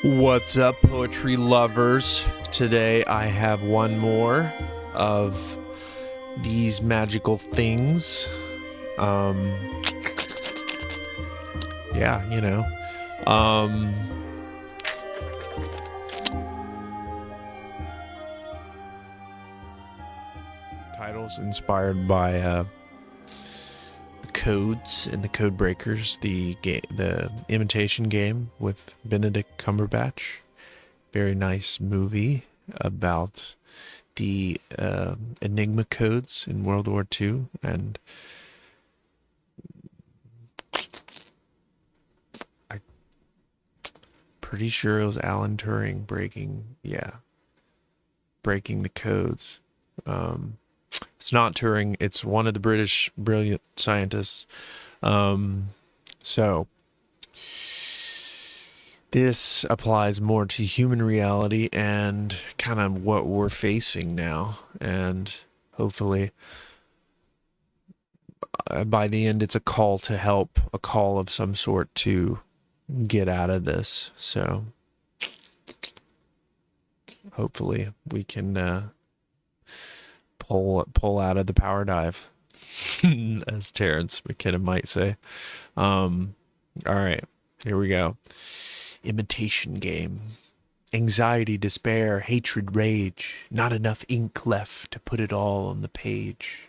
What's up, poetry lovers? Today I have one more of these magical things. Yeah, you know. Titles inspired by the codes and the code breakers, the Imitation Game with Benedict Cumberbatch. Very nice movie about the Enigma codes in World War II, and I'm pretty sure it was Alan Turing breaking the codes. It's not Turing, it's one of the British brilliant scientists. So this applies more to human reality and kind of what we're facing now. And hopefully by the end, it's a call to help, a call of some sort to get out of this. So hopefully we can pull out of the power dive, as Terrence McKenna might say. All right, here we go. Imitation Game. Anxiety, despair, hatred, rage. Not enough ink left to put it all on the page.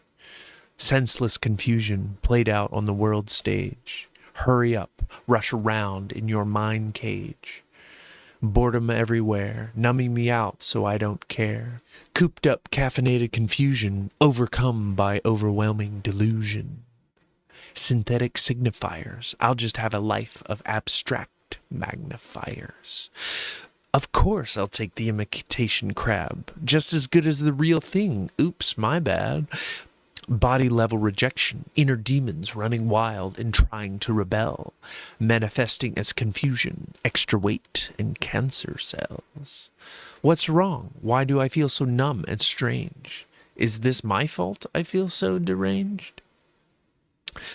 Senseless confusion played out on the world stage. Hurry up, rush around in your mind cage. Boredom everywhere, numbing me out so I don't care. Cooped up caffeinated confusion, overcome by overwhelming delusion. Synthetic signifiers, I'll just have a life of abstract magnifiers. Of course I'll take the imitation crab, just as good as the real thing. Oops, my bad. Body level rejection, inner demons running wild and trying to rebel, manifesting as confusion, extra weight, and cancer cells. What's wrong? Why do I feel so numb and strange? Is this my fault I feel so deranged?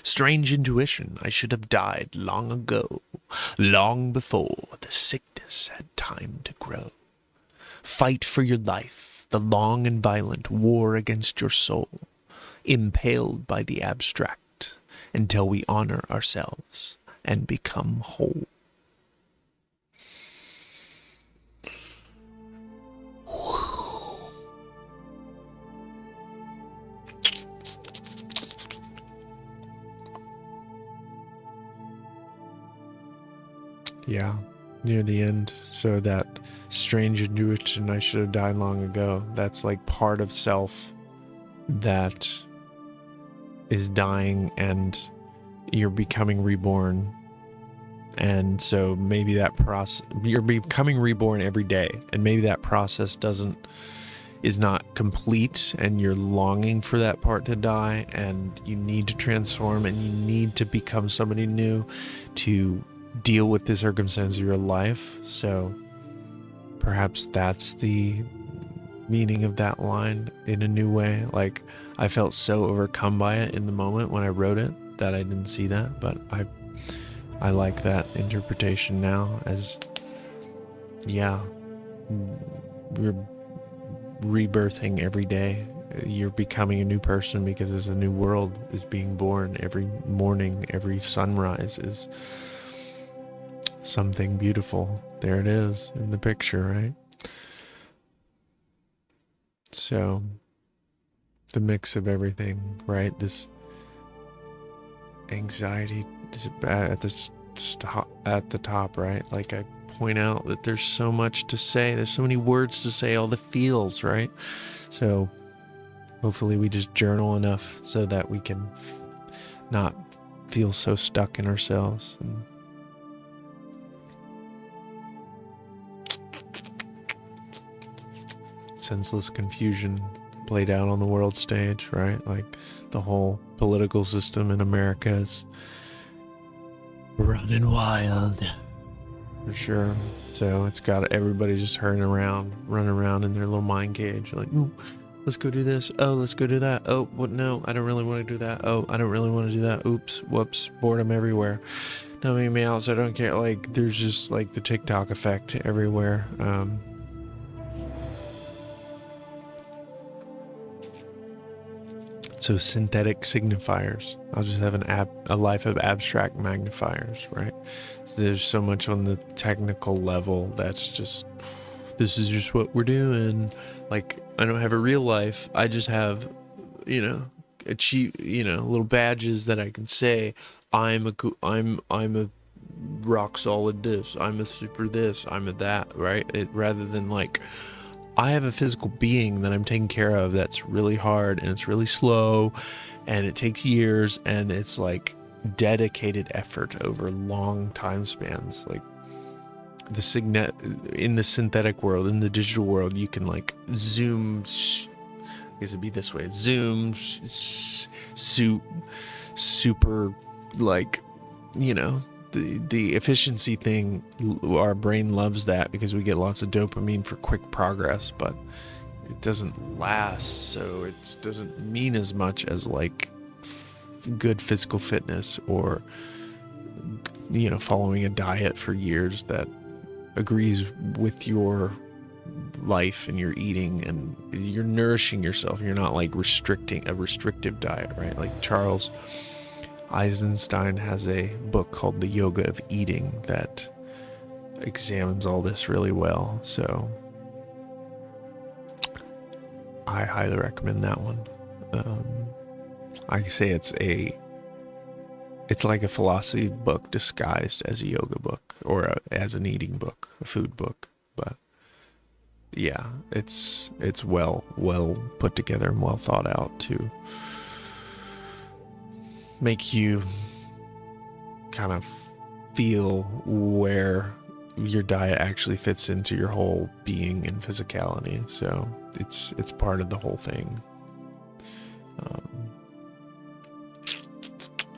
Strange intuition, I should have died long ago, long before the sickness had time to grow. Fight for your life, the long and violent war against your soul. Impaled by the abstract until we honor ourselves and become whole. Yeah, near the end. So that strange intuition, I should have died long ago. That's like part of self that is dying and you're becoming reborn. And so maybe that process, you're becoming reborn every day, and maybe that process is not complete, and you're longing for that part to die, and you need to transform, and you need to become somebody new to deal with the circumstance of your life. So perhaps that's the meaning of that line in a new way. Like, I felt so overcome by it in the moment when I wrote it that I didn't see that, but I like that interpretation now as, yeah, you're rebirthing every day. You're becoming a new person because as a new world is being born every morning, every sunrise is something beautiful. There it is in the picture, right? So the mix of everything, right? This anxiety at the top, right? Like, I point out that there's so much to say. There's so many words to say, all the feels, right? So hopefully we just journal enough so that we can not feel so stuck in ourselves. And senseless confusion played out on the world stage, right? Like, the whole political system in America is running wild, for sure. So it's got everybody just running around in their little mind cage, like, ooh, let's go do this. Oh, let's go do that. Oh, what? No, I don't really want to do that. Oh, I don't really want to do that. Oops, whoops, boredom everywhere. Numbing me out, so I don't care. Like, there's just like the TikTok effect everywhere. So synthetic signifiers. I'll just have a life of abstract magnifiers, right? So there's so much on the technical level that's just, this is just what we're doing. Like, I don't have a real life. I just have, little badges that I can say, I'm a rock solid this, I'm a super this, I'm a that, right? Rather than like, I have a physical being that I'm taking care of that's really hard and it's really slow and it takes years and it's like dedicated effort over long time spans. Like in the synthetic world, in the digital world, you can like zoom, I guess it'd be this way, zoom, super like, the efficiency thing, our brain loves that because we get lots of dopamine for quick progress, but it doesn't last, so it doesn't mean as much as like good physical fitness or following a diet for years that agrees with your life and your eating and you're nourishing yourself. You're not like restricting a restrictive diet, right? Like Charles Eisenstein has a book called The Yoga of Eating that examines all this really well. So I highly recommend that one. I say it's like a philosophy book disguised as a yoga book or as an eating book, a food book. But yeah, it's well put together and well thought out to make you kind of feel where your diet actually fits into your whole being and physicality. So it's part of the whole thing.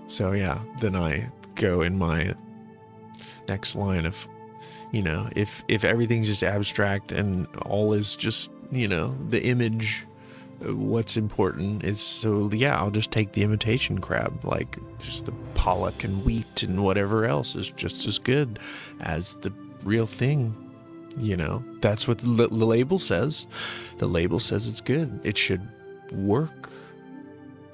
So yeah, then I go in my next line of, if everything's just abstract and all is just, the image, what's important is, so yeah, I'll just take the imitation crab, like just the pollock and wheat and whatever else is just as good as the real thing. That's what the label says. The label says it's good. It should work.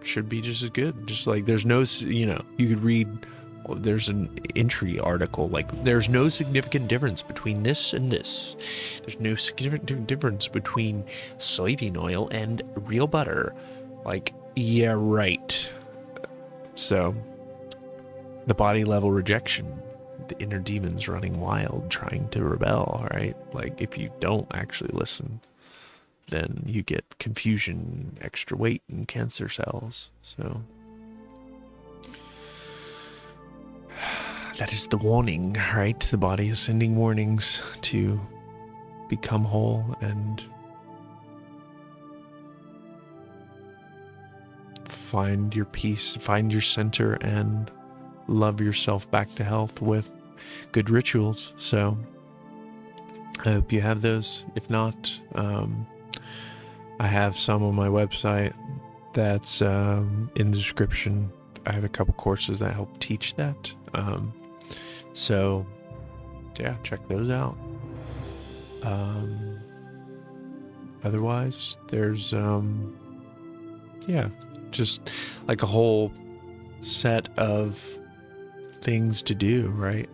Should be just as good. Just like there's no, you could read, there's an entry article like there's no significant difference between this and this. There's no significant difference between soybean oil and real butter. Like, yeah, right. So the body level rejection, the inner demons running wild, trying to rebel, right? Like if you don't actually listen, then you get confusion, extra weight, and cancer cells. So that is the warning, right? The body is sending warnings to become whole and find your peace, find your center, and love yourself back to health with good rituals. So I hope you have those. If not, I have some on my website that's in the description. I have a couple courses that help teach that. So yeah, check those out. Otherwise, there's just like a whole set of things to do, right?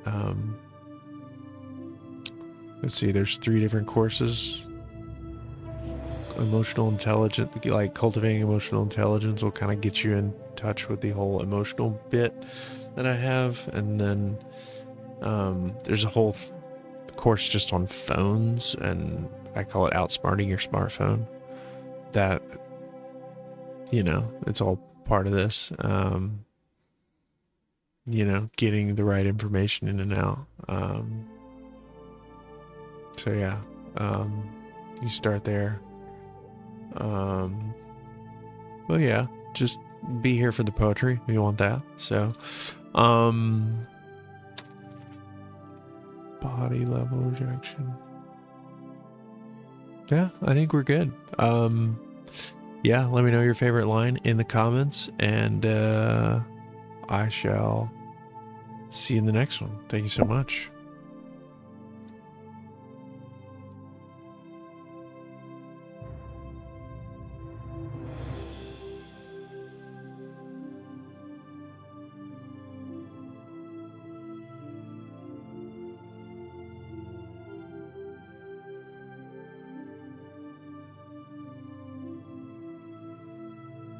Let's see, there's 3 different courses. Emotional intelligence, like cultivating emotional intelligence, will kind of get you in touch with the whole emotional bit that I have. And then there's a whole course just on phones, and I call it outsmarting your smartphone. That, it's all part of this. Getting the right information in and out. So yeah, you start there. Well, yeah, just be here for the poetry. We want that. So, body level rejection. Yeah, I think we're good. Yeah, let me know your favorite line in the comments, and I shall see you in the next one. Thank you so much.